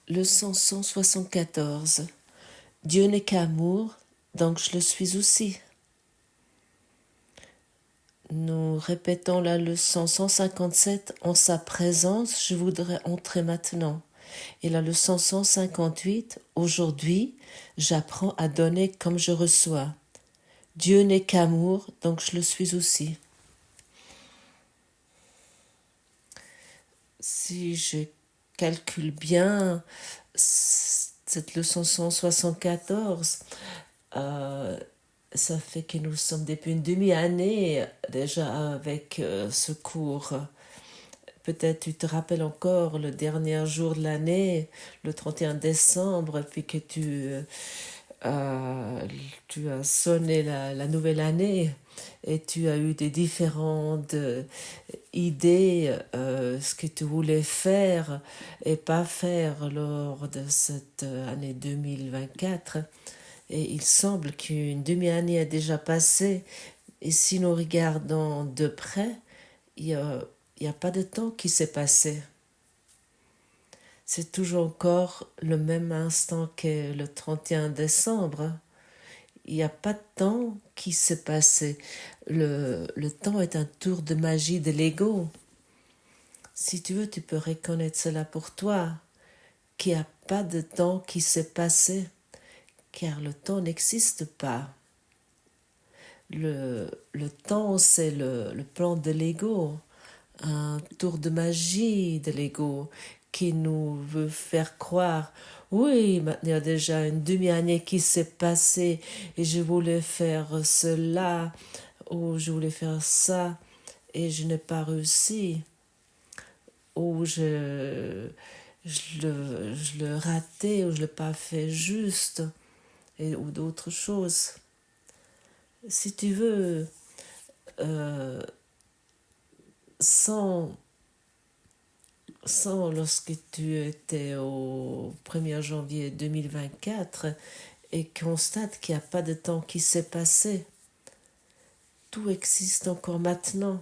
Leçon 174. Dieu n'est qu'amour, donc je le suis aussi. Nous répétons la leçon 157. En sa présence, je voudrais entrer maintenant. Et la leçon 158. Aujourd'hui, j'apprends à donner comme je reçois. Dieu n'est qu'amour, donc je le suis aussi. Si je calcule bien, cette leçon 174, ça fait que nous sommes depuis une demi-année déjà avec ce cours. Peut-être tu te rappelles encore le dernier jour de l'année, le 31 décembre, puis que tu as sonné la nouvelle année et tu as eu des différentes idées, ce que tu voulais faire et pas faire lors de cette année 2024. Et il semble qu'une demi-année a déjà passé. Et si nous regardons de près, il y a pas de temps qui s'est passé. C'est toujours encore le même instant que le 31 décembre. Il n'y a pas de temps qui s'est passé. Le temps est un tour de magie de l'ego. Si tu veux, tu peux reconnaître cela pour toi, qu'il n'y a pas de temps qui s'est passé, car le temps n'existe pas. Le temps, c'est le plan de l'ego, un tour de magie de l'ego qui nous veut faire croire, oui, maintenant il y a déjà une demi-année qui s'est passée et je voulais faire cela ou je voulais faire ça et je n'ai pas réussi ou je le ratais ou je ne l'ai pas fait juste ou d'autres choses. Si tu veux, sans lorsque tu étais au 1er janvier 2024 et constate qu'il n'y a pas de temps qui s'est passé. Tout existe encore maintenant.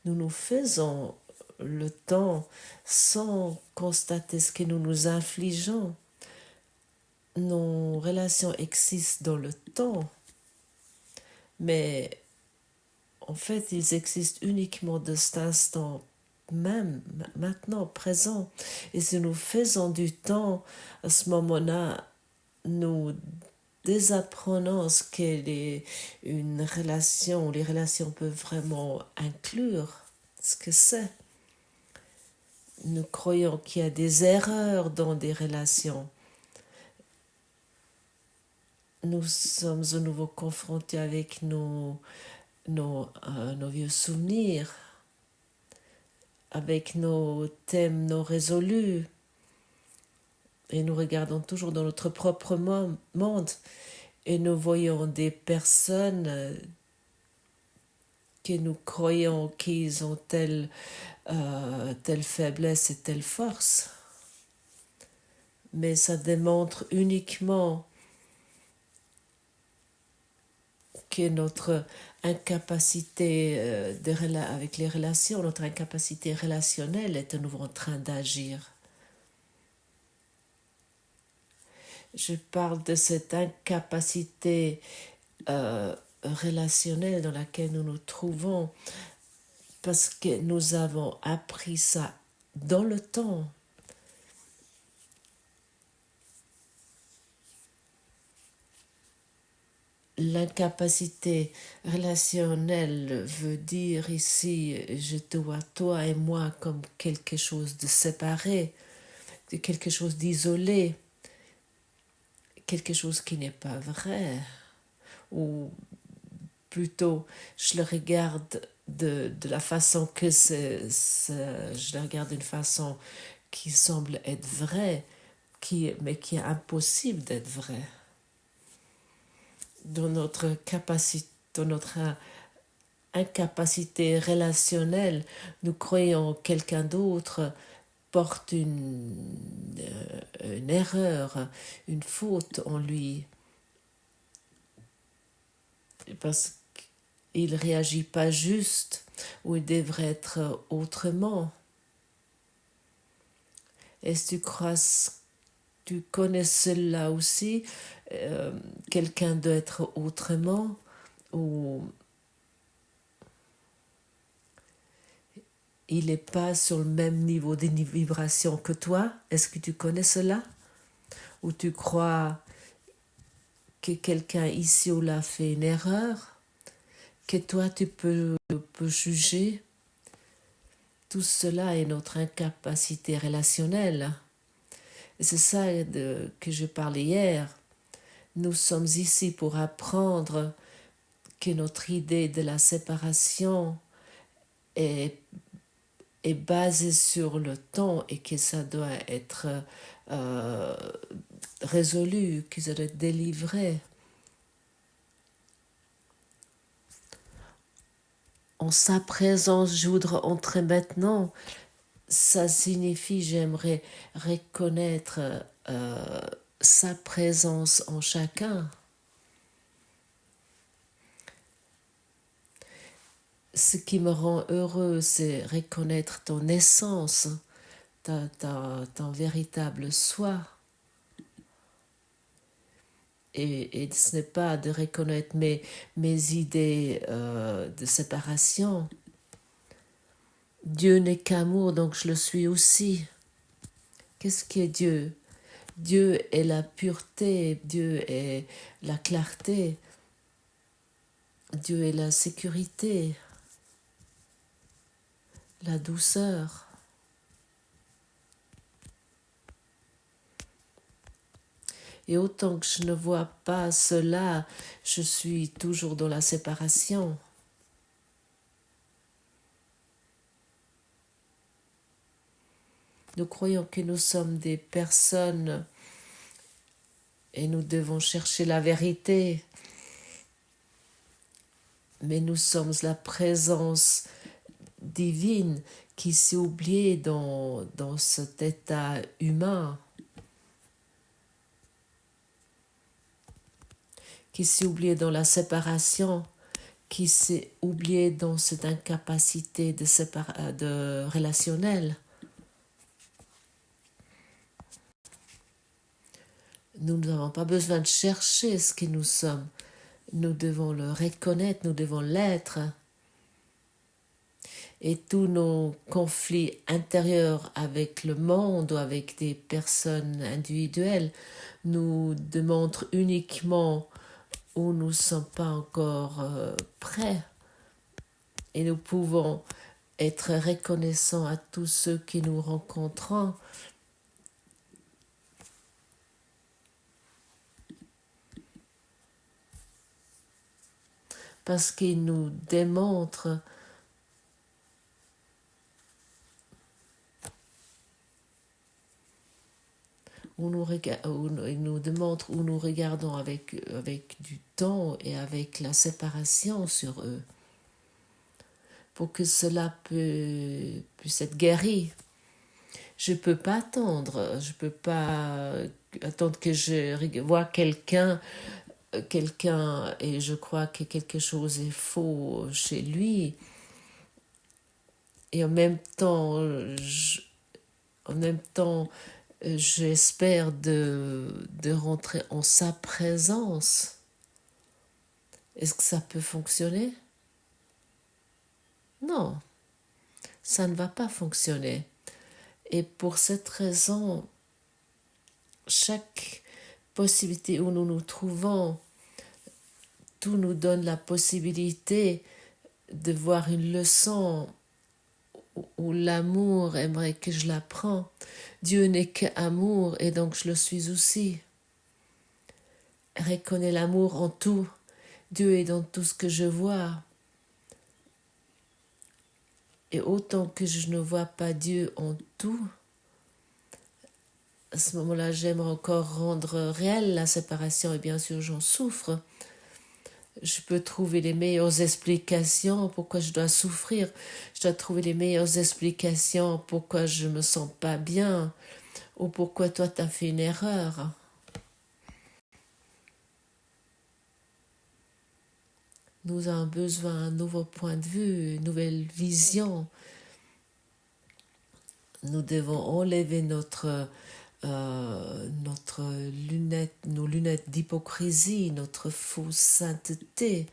Nous nous faisons le temps sans constater ce que nous nous infligeons. Nos relations existent dans le temps, mais en fait, ils existent uniquement de cet instant même, maintenant, présent. Et si nous faisons du temps, à ce moment-là, nous désapprenons ce qu'est une relation, les relations peuvent vraiment inclure, ce que c'est. Nous croyons qu'il y a des erreurs dans des relations. Nous sommes à nouveau confrontés avec nos vieux souvenirs, avec nos thèmes non résolus. Et nous regardons toujours dans notre propre monde et nous voyons des personnes que nous croyons qu'ils ont telle faiblesse et telle force. Mais ça démontre uniquement que notre incapacité avec les relations, notre incapacité relationnelle est à nouveau en train d'agir. Je parle de cette incapacité relationnelle dans laquelle nous nous trouvons parce que nous avons appris ça dans le temps. L'incapacité relationnelle veut dire ici, je te vois toi et moi comme quelque chose de séparé, quelque chose d'isolé, quelque chose qui n'est pas vrai, ou plutôt je le regarde de la façon que je le regarde d'une façon qui semble être vraie, mais qui est impossible d'être vraie. Dans notre incapacité relationnelle, nous croyons que quelqu'un d'autre porte une erreur, une faute en lui, parce qu'il ne réagit pas juste ou il devrait être autrement. Est-ce que tu connais cela aussi? Quelqu'un doit être autrement, ou il n'est pas sur le même niveau de vibration que toi? Est-ce que tu connais cela? Ou tu crois que quelqu'un ici ou là fait une erreur, que toi tu peux juger? Tout cela est notre incapacité relationnelle. Et c'est ça que je parlais hier. Nous sommes ici pour apprendre que notre idée de la séparation est basée sur le temps et que ça doit être euh, résolu, que ça doit être délivré. En sa présence, je voudrais entrer maintenant. Ça signifie j'aimerais reconnaître sa présence en chacun. Ce qui me rend heureux, c'est reconnaître ton essence, ton véritable soi. Et ce n'est pas de reconnaître mes idées de séparation. Dieu n'est qu'amour, donc je le suis aussi. Qu'est-ce qui est Dieu? Dieu est la pureté, Dieu est la clarté, Dieu est la sécurité, la douceur. Et autant que je ne vois pas cela, je suis toujours dans la séparation. Nous croyons que nous sommes des personnes et nous devons chercher la vérité. Mais nous sommes la présence divine qui s'est oubliée dans cet état humain, qui s'est oubliée dans la séparation, qui s'est oubliée dans cette incapacité de relationnelle. Nous n'avons pas besoin de chercher ce que nous sommes. Nous devons le reconnaître, nous devons l'être. Et tous nos conflits intérieurs avec le monde ou avec des personnes individuelles nous démontrent uniquement où nous ne sommes pas encore prêts. Et nous pouvons être reconnaissants à tous ceux qui nous rencontrons. Parce qu'ils nous démontrent ils nous démontrent où nous regardons avec du temps et avec la séparation sur eux, pour que cela puisse être guéri. Je ne peux pas attendre, je ne peux pas attendre que je vois quelqu'un et je crois que quelque chose est faux chez lui. Et en même temps, j'espère de rentrer en sa présence. Est-ce que ça peut fonctionner? Non, ça ne va pas fonctionner. Et pour cette raison, chaque possibilité où nous nous trouvons, tout nous donne la possibilité de voir une leçon où l'amour aimerait que je l'apprends. Dieu n'est qu'amour et donc je le suis aussi. Reconnais l'amour en tout. Dieu est dans tout ce que je vois. Et autant que je ne vois pas Dieu en tout, à ce moment-là, j'aimerais encore rendre réelle la séparation et bien sûr j'en souffre. Je peux trouver les meilleures explications pourquoi je dois souffrir. Je dois trouver les meilleures explications pourquoi je me sens pas bien ou pourquoi toi tu as fait une erreur. Nous avons besoin d'un nouveau point de vue, une nouvelle vision. Nous devons enlever nos lunettes d'hypocrisie, notre fausse sainteté,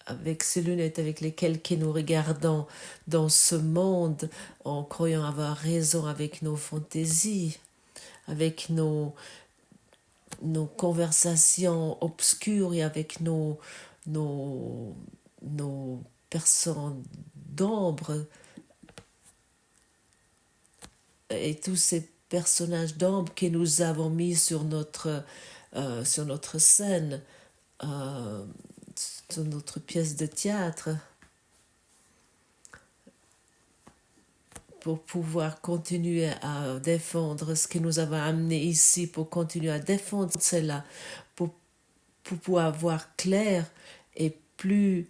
avec ces lunettes avec lesquelles que nous regardons dans ce monde en croyant avoir raison avec nos fantaisies, avec nos conversations obscures et avec nos personnes d'ombre et tous ces personnages d'ombre que nous avons mis sur notre scène, sur notre pièce de théâtre, pour pouvoir continuer à défendre ce que nous avons amené ici, pour continuer à défendre cela, pour pouvoir voir clair et plus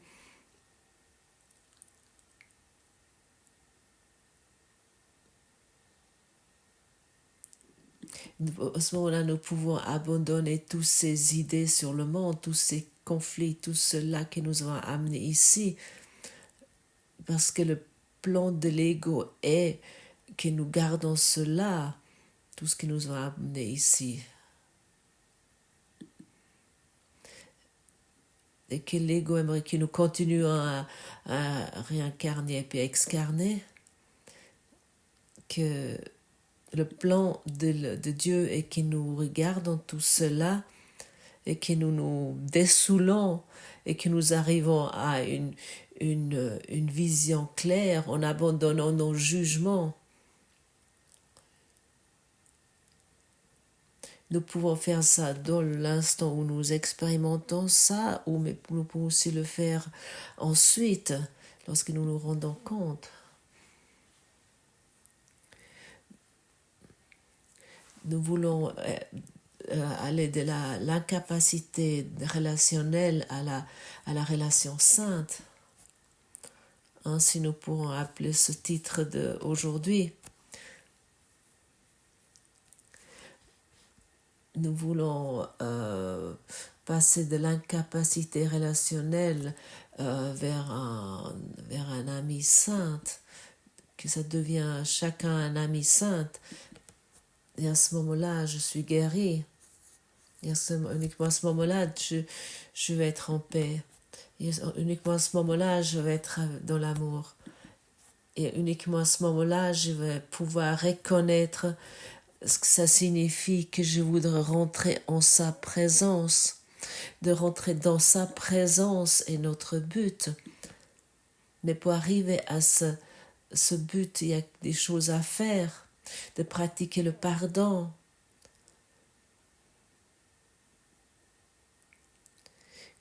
à ce moment-là, nous pouvons abandonner toutes ces idées sur le monde, tous ces conflits, tout cela que nous avons amené ici, parce que le plan de l'ego est que nous gardons cela, tout ce que nous avons amené ici. Et que l'ego aimerait que nous continuions à réincarner et puis à excarner, que le plan de Dieu est que nous regardons tout cela et que nous nous dessoulons et que nous arrivons à une vision claire en abandonnant nos jugements. Nous pouvons faire ça dans l'instant où nous expérimentons ça, ou mais nous pouvons aussi le faire ensuite, lorsque nous nous rendons compte. Nous voulons aller de l'incapacité relationnelle à la relation sainte. Ainsi nous pourrons appeler ce titre d'aujourd'hui. Nous voulons passer de l'incapacité relationnelle vers un ami sainte, que ça devient chacun un ami sainte. Et à ce moment-là, je suis guérie. Et uniquement à ce moment-là, je vais être en paix. Et uniquement à ce moment-là, je vais être dans l'amour. Et uniquement à ce moment-là, je vais pouvoir reconnaître ce que ça signifie que je voudrais rentrer en sa présence. De rentrer dans sa présence est notre but. Mais pour arriver à ce but, il y a des choses à faire. De pratiquer le pardon.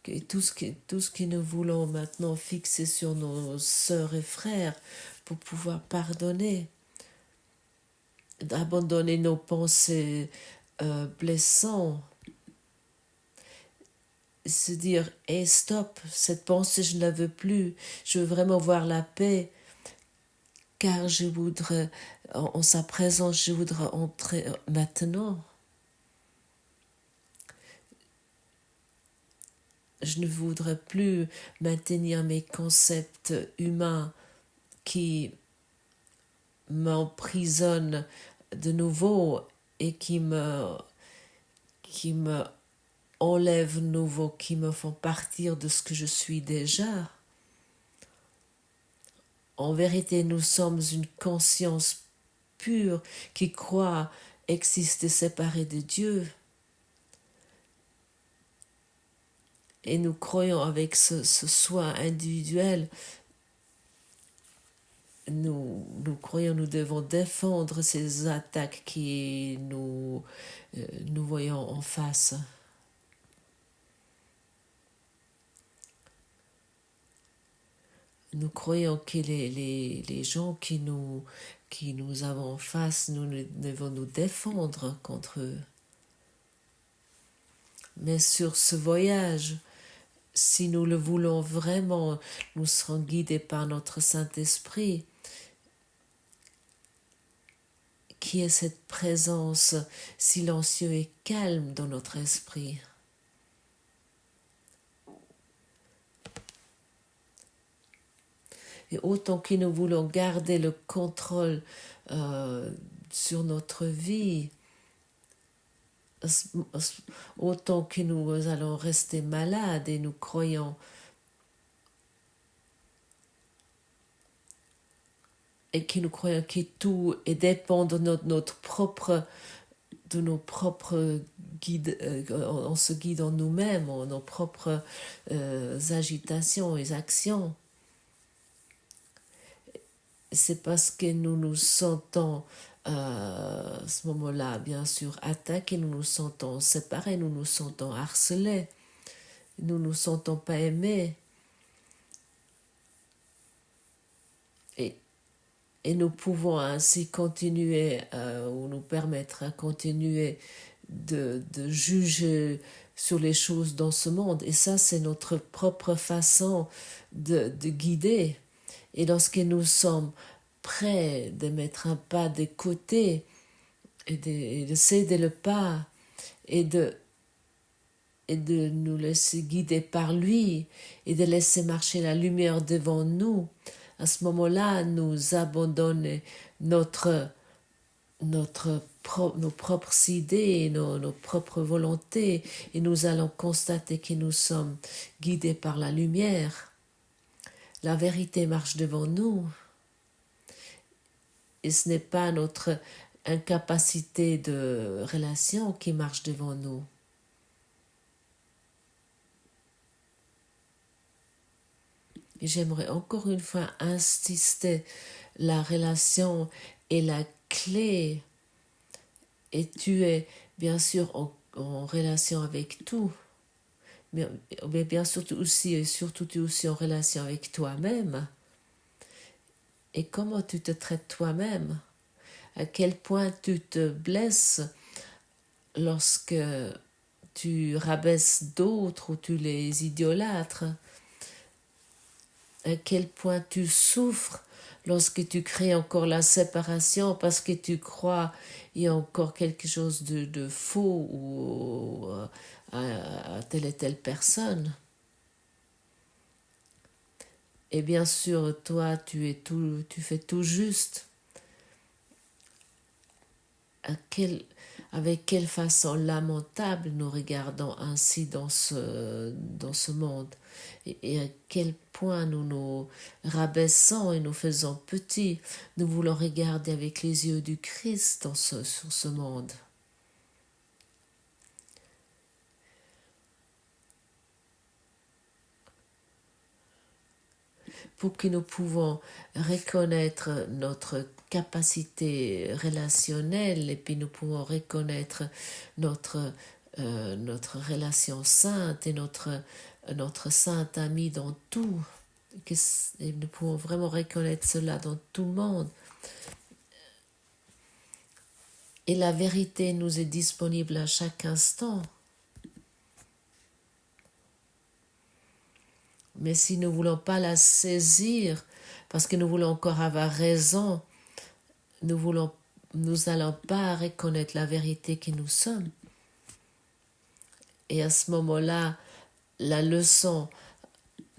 Et tout ce que nous voulons maintenant fixer sur nos sœurs et frères pour pouvoir pardonner. D'abandonner nos pensées blessantes. Se dire, hey, stop, cette pensée, je ne la veux plus. Je veux vraiment voir la paix. Car je voudrais, en sa présence, je voudrais entrer maintenant. Je ne voudrais plus maintenir mes concepts humains qui m'emprisonnent de nouveau et qui me enlèvent de nouveau, qui me font partir de ce que je suis déjà. En vérité, nous sommes une conscience pure qui croit exister séparée de Dieu. Et nous croyons avec ce soi individuel, nous croyons nous devons défendre ces attaques qui nous voyons en face. Nous croyons que les gens qui nous avons en face, nous devons nous défendre contre eux. Mais sur ce voyage, si nous le voulons vraiment, nous serons guidés par notre Saint-Esprit, qui est cette présence silencieuse et calme dans notre esprit. Et autant que nous voulons garder le contrôle sur notre vie, autant que nous allons rester malades et nous croyons que tout dépend de notre propre, de nos propres guides, on se guide en nous-mêmes, en nos propres agitations et actions. C'est parce que nous nous sentons à ce moment-là, bien sûr, attaqués, nous nous sentons séparés, nous nous sentons harcelés, nous ne nous sentons pas aimés. Et nous pouvons ainsi continuer, ou nous permettre à continuer de juger sur les choses dans ce monde. Et ça, c'est notre propre façon de guider. Et lorsque nous sommes prêts de mettre un pas de côté et de céder le pas et de nous laisser guider par lui et de laisser marcher la lumière devant nous, à ce moment-là, nous abandonnons nos propres idées, nos propres volontés, et nous allons constater que nous sommes guidés par la lumière. La vérité marche devant nous, et ce n'est pas notre incapacité de relation qui marche devant nous. Et j'aimerais encore une fois insister, la relation est la clé. Et tu es bien sûr en relation avec tout. Mais bien sûr, surtout tu es aussi en relation avec toi-même. Et comment tu te traites toi-même? À quel point tu te blesses lorsque tu rabaisses d'autres ou tu les idolâtres? À quel point tu souffres lorsque tu crées encore la séparation parce que tu crois il y a encore quelque chose de faux ou à telle et telle personne. Et bien sûr, toi, tu fais tout juste. Avec quelle façon lamentable nous regardons ainsi dans ce monde, et à quel point nous nous rabaissons et nous faisons petits. Nous voulons regarder avec les yeux du Christ sur ce monde. Pour que nous pouvons reconnaître notre capacité relationnelle, et puis nous pouvons reconnaître notre relation sainte et notre saint ami dans tout. Et nous pouvons vraiment reconnaître cela dans tout le monde. Et la vérité nous est disponible à chaque instant. Mais si nous ne voulons pas la saisir, parce que nous voulons encore avoir raison, nous n'allons pas reconnaître la vérité que nous sommes. Et à ce moment-là, la leçon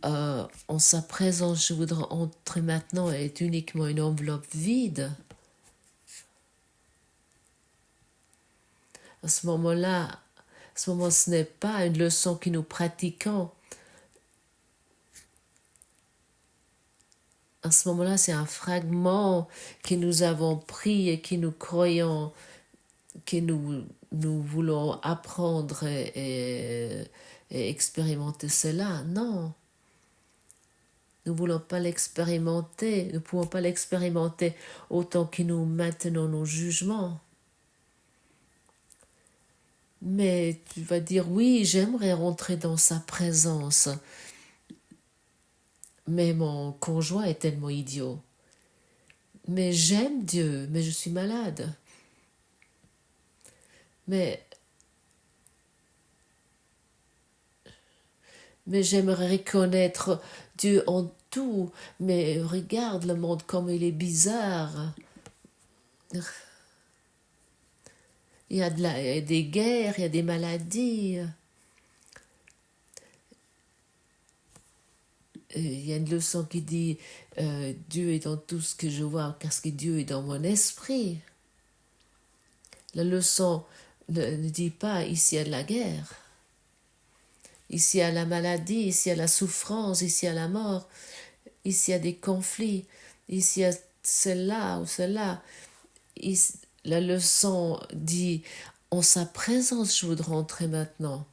en sa présence, je voudrais entrer maintenant, est uniquement une enveloppe vide. À ce moment-là, ce n'est pas une leçon que nous pratiquons. À ce moment-là, c'est un fragment que nous avons pris et que nous croyons, que nous voulons apprendre et expérimenter cela. Non. Nous ne voulons pas l'expérimenter. Nous ne pouvons pas l'expérimenter autant que nous maintenons nos jugements. Mais tu vas dire, oui, j'aimerais rentrer dans sa présence. Mais mon conjoint est tellement idiot. Mais j'aime Dieu, mais je suis malade. Mais j'aimerais reconnaître Dieu en tout. Mais regarde le monde comme il est bizarre. Il y a des guerres, il y a des maladies. il y a une leçon qui dit Dieu est dans tout ce que je vois parce que Dieu est dans mon esprit. La leçon ne dit pas ici il y a de la guerre, ici il y a la maladie, ici il y a la souffrance, ici il y a la mort, ici il y a des conflits, ici il y a cela ou cela. La leçon dit en sa présence je voudrais entrer maintenant.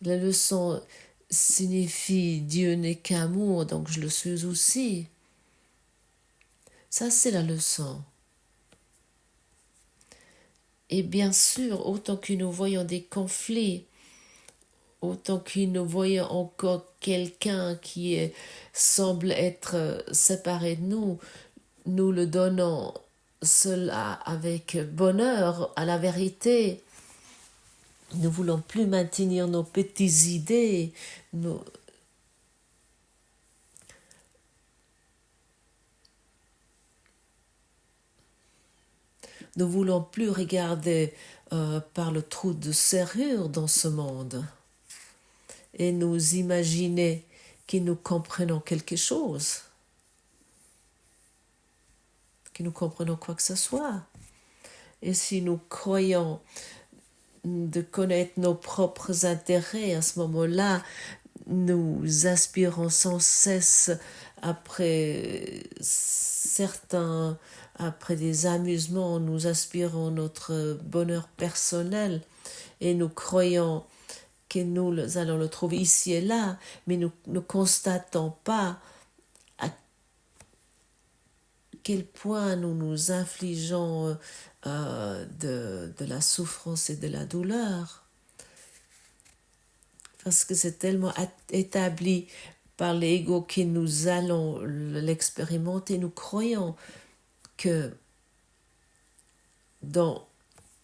La leçon signifie Dieu n'est qu'amour, donc je le suis aussi. Ça, c'est la leçon. Et bien sûr, autant que nous voyons des conflits, autant que nous voyons encore quelqu'un qui semble être séparé de nous, nous le donnons cela avec bonheur à la vérité. Nous ne voulons plus maintenir nos petites idées, nous ne voulons plus regarder par le trou de serrure dans ce monde et nous imaginer que nous comprenons quelque chose, que nous comprenons quoi que ce soit. Et si nous croyons de connaître nos propres intérêts, à ce moment-là, nous aspirons sans cesse après après des amusements, nous aspirons notre bonheur personnel et nous croyons que nous allons le trouver ici et là, mais nous ne constatons pas à quel point nous nous infligeons de la souffrance et de la douleur. Parce que c'est tellement établi par l'ego que nous allons l'expérimenter. Nous croyons que dans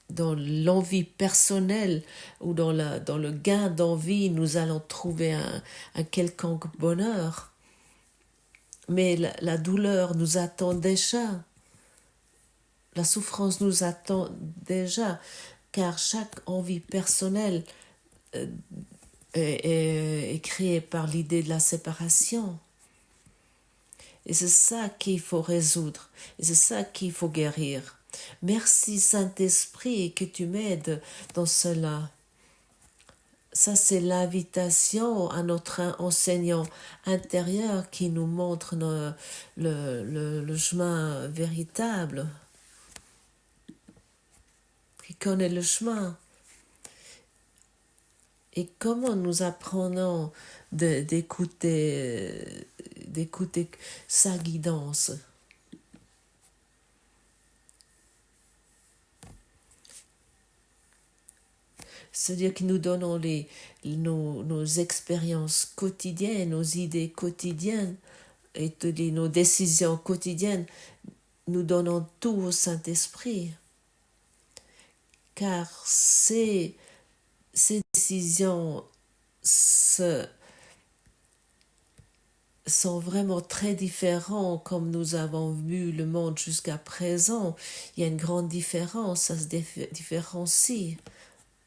l'envie personnelle ou dans le gain d'envie, nous allons trouver un quelconque bonheur. Mais la douleur nous attend déjà. La souffrance nous attend déjà, car chaque envie personnelle est créée par l'idée de la séparation. Et c'est ça qu'il faut résoudre, et c'est ça qu'il faut guérir. Merci Saint-Esprit que tu m'aides dans cela. Ça, c'est l'invitation à notre enseignant intérieur qui nous montre le chemin véritable, qui connaît le chemin. Et comment nous apprenons d'écouter sa guidance. C'est-à-dire que nous donnons nos expériences quotidiennes, nos idées quotidiennes et nos décisions quotidiennes, nous donnons tout au Saint-Esprit. Car ces décisions sont vraiment très différents comme nous avons vu le monde jusqu'à présent. Il y a une grande différence, ça se différencie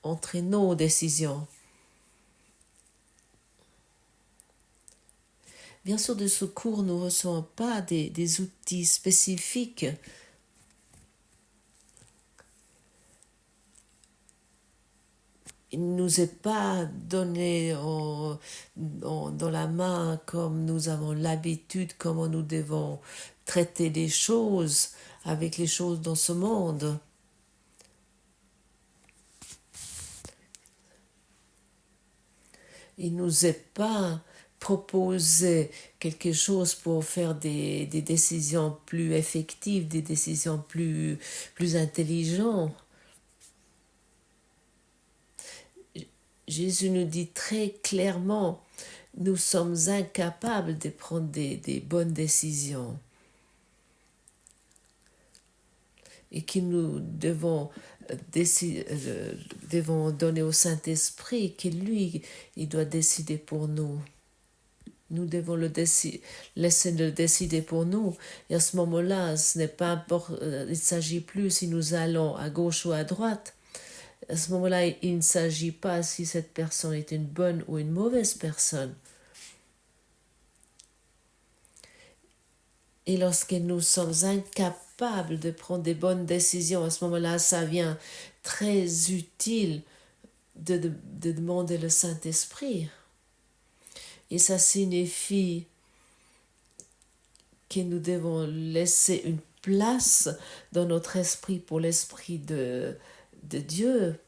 entre nos décisions. Bien sûr, de ce cours, nous ne recevons pas des outils spécifiques. Il ne nous est pas donné dans la main comme nous avons l'habitude, comment nous devons traiter les choses avec les choses dans ce monde. Il ne nous est pas proposé quelque chose pour faire des décisions plus effectives, des décisions plus intelligentes. Jésus nous dit très clairement, nous sommes incapables de prendre des bonnes décisions. Et que nous devons donner au Saint-Esprit que lui, il doit décider pour nous. Nous devons laisser le décider pour nous. Et à ce moment-là, ce n'est pas important, il ne s'agit plus si nous allons à gauche ou à droite. À ce moment-là, il ne s'agit pas si cette personne est une bonne ou une mauvaise personne. Et lorsque nous sommes incapables de prendre des bonnes décisions, à ce moment-là, ça vient très utile de demander le Saint-Esprit. Et ça signifie que nous devons laisser une place dans notre esprit pour l'Esprit de Dieu,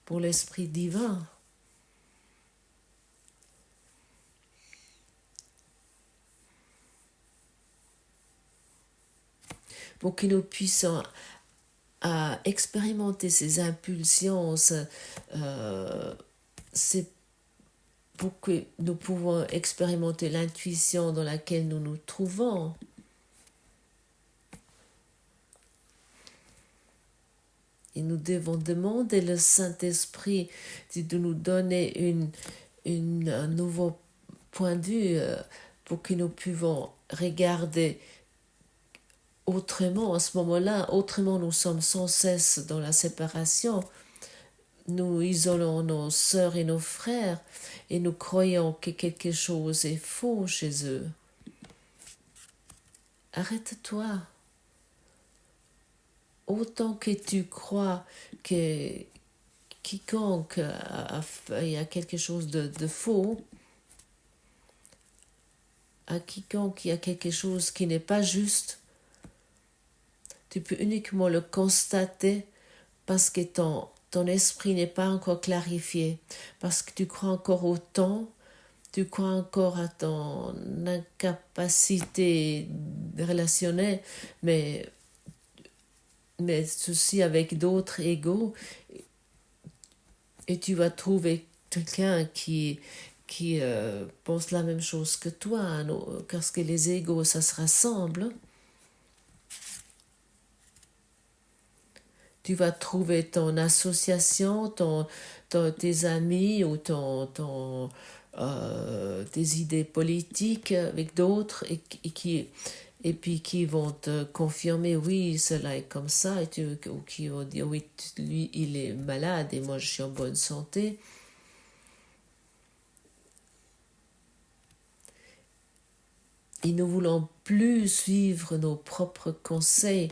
pour l'Esprit divin. Pour que nous puissions expérimenter ces impulsions, c'est pour que nous pouvons expérimenter l'intuition dans laquelle nous nous trouvons. Et nous devons demander le Saint-Esprit de nous donner un nouveau point de vue pour que nous puissions regarder autrement. À ce moment-là, autrement nous sommes sans cesse dans la séparation. Nous isolons nos sœurs et nos frères et nous croyons que quelque chose est faux chez eux. Arrête-toi. Autant que tu crois que quiconque il y a quelque chose de faux, à quiconque il y a quelque chose qui n'est pas juste, tu peux uniquement le constater parce que ton esprit n'est pas encore clarifié, parce que tu crois encore au temps, tu crois encore à ton incapacité relationnelle, mais ceci avec d'autres égaux, et tu vas trouver quelqu'un qui pense la même chose que toi, hein, parce que les égaux, ça se rassemble. Tu vas trouver ton association, tes amis ou tes idées politiques avec d'autres et puis qui vont te confirmer, oui, cela est comme ça, ou qui vont dire, oui, lui, il est malade et moi, je suis en bonne santé. Et nous voulons plus suivre nos propres conseils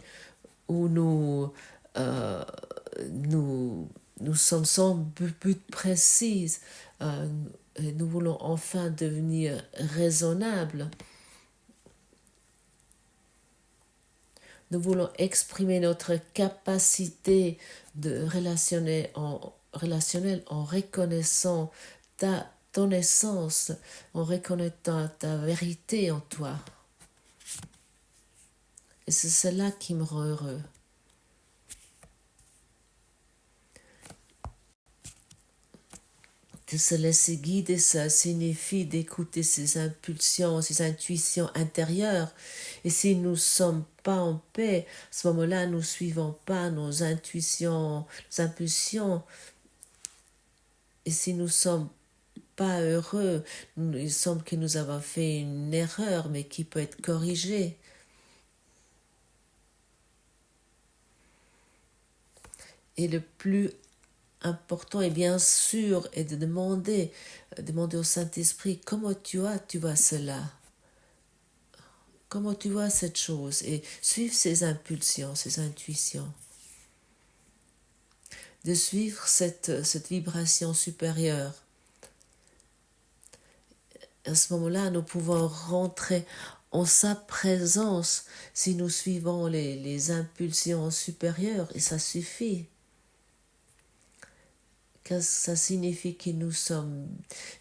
où nous sommes sans but précis. Nous voulons enfin devenir raisonnables. Nous voulons exprimer notre capacité de relationnel en reconnaissant ton essence, en reconnaissant ta vérité en toi. Et c'est cela qui me rend heureux. De se laisser guider, ça signifie d'écouter ses impulsions, ses intuitions intérieures. Et si nous ne sommes pas en paix, à ce moment-là, nous ne suivons pas nos intuitions, nos impulsions. Et si nous ne sommes pas heureux, il semble que nous avons fait une erreur, mais qui peut être corrigée. Et le plus important et bien sûr est de demander au Saint-Esprit comment tu vois cela, comment tu vois cette chose et suivre ses impulsions, ses intuitions, de suivre cette vibration supérieure. À ce moment-là, nous pouvons rentrer en sa présence si nous suivons les impulsions supérieures et ça suffit. Car ça signifie que nous sommes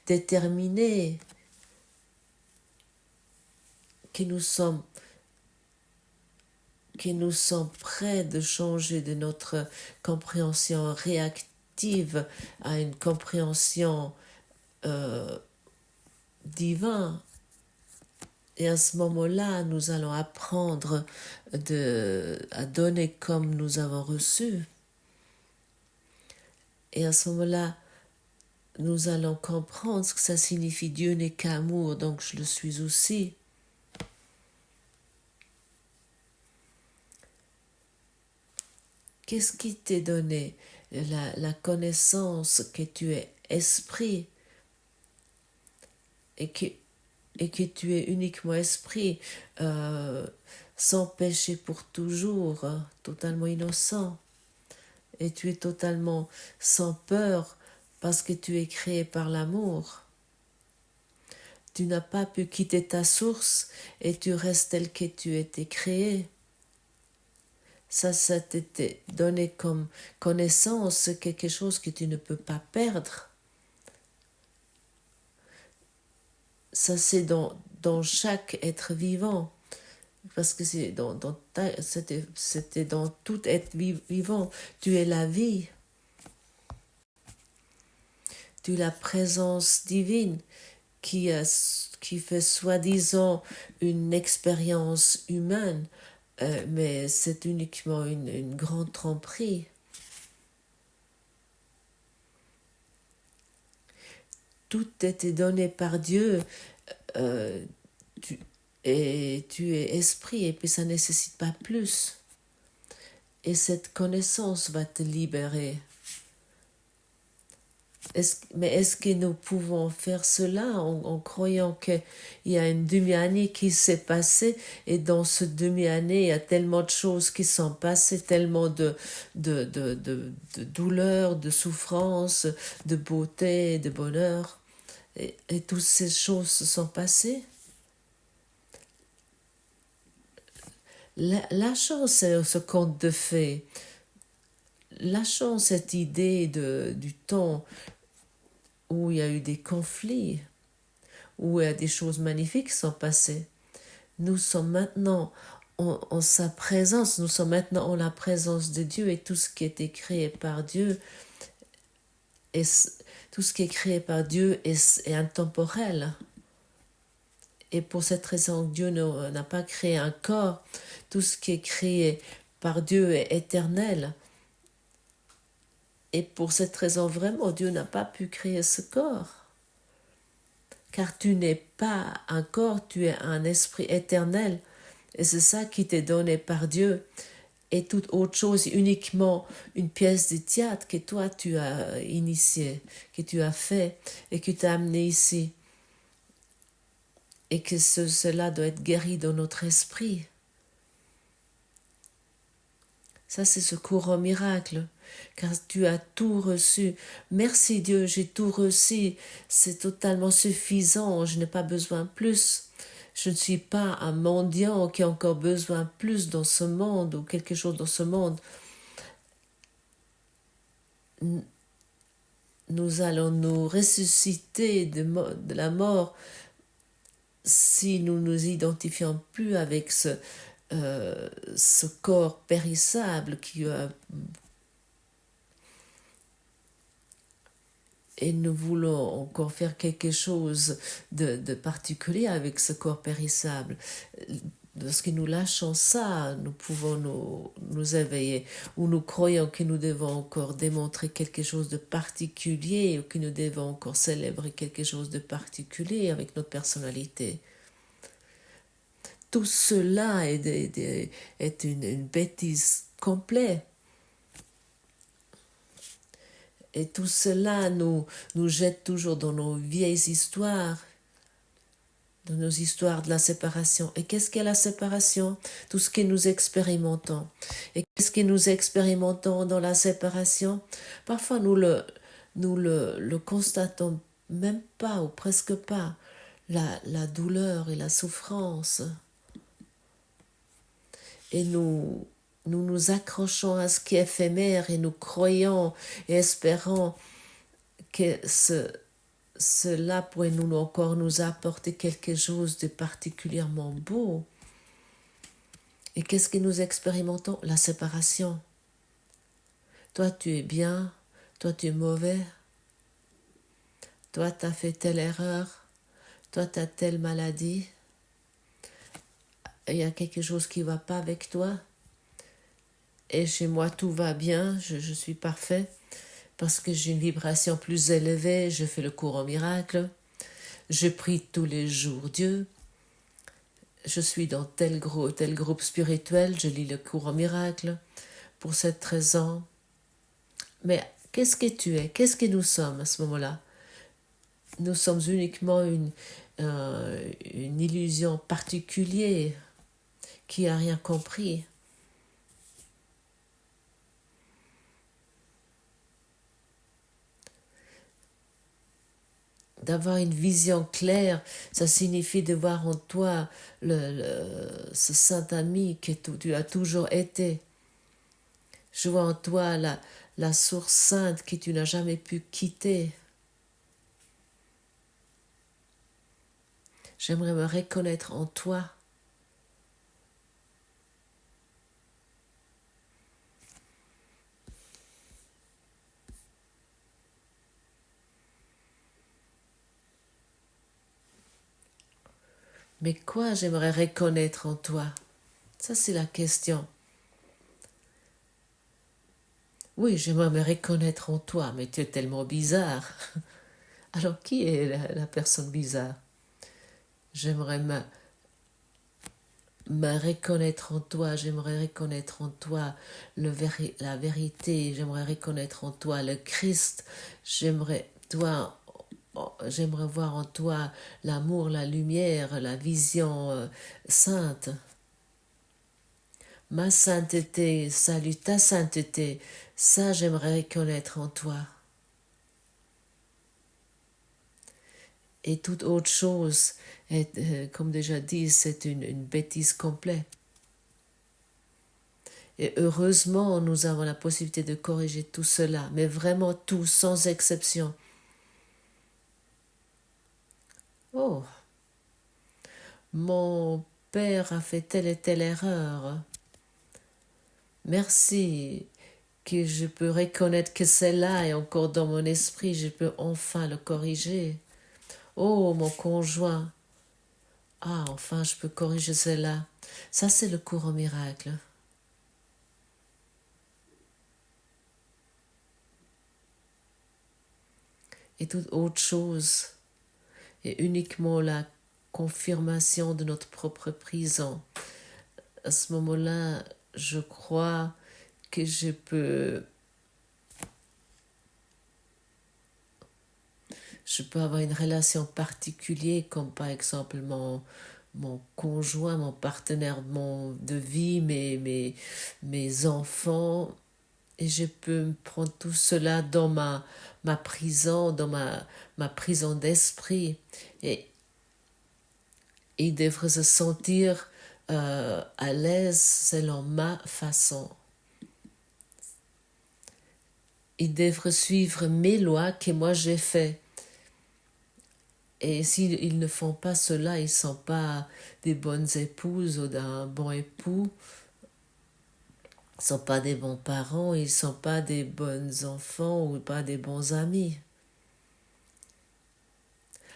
déterminés, que nous sommes prêts de changer de notre compréhension réactive à une compréhension divine. Et à ce moment-là, nous allons apprendre à donner comme nous avons reçu. Et à ce moment-là, nous allons comprendre ce que ça signifie. Dieu n'est qu'amour, donc je le suis aussi. Qu'est-ce qui t'est donné? La connaissance que tu es esprit et que et que tu es uniquement esprit, sans péché pour toujours, totalement innocent. Et tu es totalement sans peur parce que tu es créé par l'amour. Tu n'as pas pu quitter ta source et tu restes tel que tu étais créé. Ça t'était donné comme connaissance, quelque chose que tu ne peux pas perdre. Ça, c'est dans chaque être vivant. Parce que c'était dans tout être vivant. Tu es la vie. Tu es la présence divine qui fait soi-disant une expérience humaine, mais c'est uniquement une grande tromperie. Tout était donné par Dieu, euh, et tu es esprit, et puis ça ne nécessite pas plus. Et cette connaissance va te libérer. Mais est-ce que nous pouvons faire cela en croyant qu'il y a une demi-année qui s'est passée et dans cette demi-année, il y a tellement de choses qui sont passées, tellement de douleur, de souffrance, de beauté, de bonheur, et toutes ces choses se sont passées? La chance, c'est ce conte de fées. La chance, cette idée du temps où il y a eu des conflits, où des choses magnifiques sont passées. Nous sommes maintenant en sa présence, nous sommes maintenant en la présence de Dieu, et tout ce qui a été créé par Dieu, et tout ce qui est créé par Dieu est intemporel. Et pour cette raison, Dieu n'a pas créé un corps. Tout ce qui est créé par Dieu est éternel. Et pour cette raison, vraiment, Dieu n'a pas pu créer ce corps. Car tu n'es pas un corps, tu es un esprit éternel. Et c'est ça qui t'est donné par Dieu. Et toute autre chose, uniquement une pièce de théâtre que toi tu as initiée, que tu as fait et que tu as amené ici. Et que cela doit être guéri dans notre esprit. Ça, c'est ce courant miracle, car tu as tout reçu. Merci Dieu, j'ai tout reçu. C'est totalement suffisant, je n'ai pas besoin de plus. Je ne suis pas un mendiant qui a encore besoin de plus dans ce monde ou quelque chose dans ce monde. Nous allons nous ressusciter de la mort si nous nous identifions plus avec ce corps périssable et nous voulons encore faire quelque chose de particulier avec ce corps périssable. Lorsque nous lâchons ça, nous pouvons nous éveiller, ou nous croyons que nous devons encore démontrer quelque chose de particulier, ou que nous devons encore célébrer quelque chose de particulier avec notre personnalité. Tout cela est une bêtise complète. Et tout cela nous jette toujours dans nos vieilles histoires, dans nos histoires de la séparation. Et qu'est-ce qu'est la séparation? Tout ce que nous expérimentons. Et qu'est-ce que nous expérimentons dans la séparation? Parfois nous le constatons même pas ou presque pas. La douleur et la souffrance. Et nous nous accrochons à ce qui est éphémère et nous croyons et espérons que cela pourrait encore nous apporter quelque chose de particulièrement beau. Et qu'est-ce que nous expérimentons? La séparation. Toi, tu es bien, toi, tu es mauvais, toi, tu as fait telle erreur, toi, tu as telle maladie, il y a quelque chose qui ne va pas avec toi. Et chez moi, tout va bien, je suis parfait, parce que j'ai une vibration plus élevée, je fais le courant miracle, je prie tous les jours Dieu, je suis dans tel groupe spirituel, je lis le courant miracle, pour cette raison. Mais qu'est-ce que tu es? Qu'est-ce que nous sommes à ce moment-là? nous sommes uniquement une illusion particulière qui n'a rien compris. D'avoir une vision claire, ça signifie de voir en toi ce saint ami que tu as toujours été. Je vois en toi la source sainte que tu n'as jamais pu quitter. J'aimerais me reconnaître en toi. Mais quoi j'aimerais reconnaître en toi? Ça, c'est la question. Oui, j'aimerais me reconnaître en toi, mais tu es tellement bizarre. Alors, qui est la personne bizarre? J'aimerais me reconnaître en toi, j'aimerais reconnaître en toi la vérité, j'aimerais reconnaître en toi le Christ, j'aimerais voir en toi l'amour, la lumière, la vision sainte. Ma sainteté, salut ta sainteté, ça j'aimerais reconnaître en toi. Et toute autre chose, comme déjà dit, c'est une bêtise complète. Et heureusement, nous avons la possibilité de corriger tout cela, mais vraiment tout, sans exception. Oh, mon père a fait telle et telle erreur. Merci que je peux reconnaître que c'est là et encore dans mon esprit, je peux enfin le corriger. Oh, mon conjoint. Ah, enfin, je peux corriger cela. Ça, c'est le cours au miracle. Et toute autre chose est uniquement la confirmation de notre propre prison. À ce moment-là, je crois que je peux avoir une relation particulière, comme par exemple mon conjoint, mon partenaire de vie, mes enfants, et je peux me prendre tout cela dans ma prison, dans ma prison d'esprit, et ils devraient se sentir à l'aise selon ma façon. Ils devraient suivre mes lois que moi j'ai fait. Et s'ils ne font pas cela, ils ne sont pas des bonnes épouses ou d'un bon époux. Ils ne sont pas des bons parents, ils ne sont pas des bons enfants ou pas des bons amis.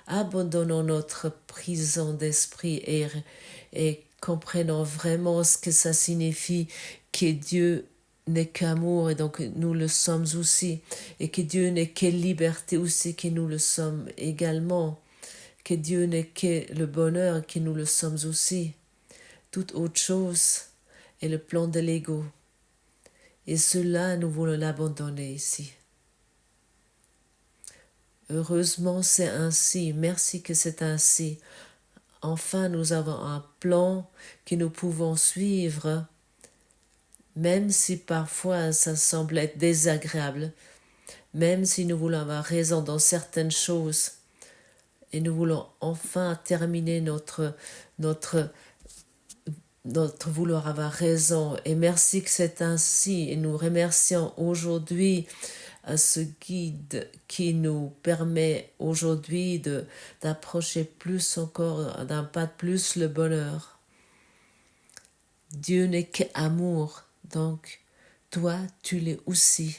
Abandonnons notre prison d'esprit et comprenons vraiment ce que ça signifie que Dieu n'est qu'amour et donc nous le sommes aussi, et que Dieu n'est que liberté aussi, que nous le sommes également, que Dieu n'est que le bonheur, que nous le sommes aussi. Toute autre chose est le plan de l'ego, et cela nous voulons l'abandonner ici. Heureusement c'est ainsi, merci que c'est ainsi. Enfin nous avons un plan que nous pouvons suivre, même si parfois ça semble être désagréable, même si nous voulons avoir raison dans certaines choses, et nous voulons enfin terminer notre vouloir avoir raison. Et merci que c'est ainsi, et nous remercions aujourd'hui à ce guide qui nous permet aujourd'hui d'approcher plus encore, d'un pas de plus le bonheur. Dieu n'est qu'amour, donc toi tu l'es aussi.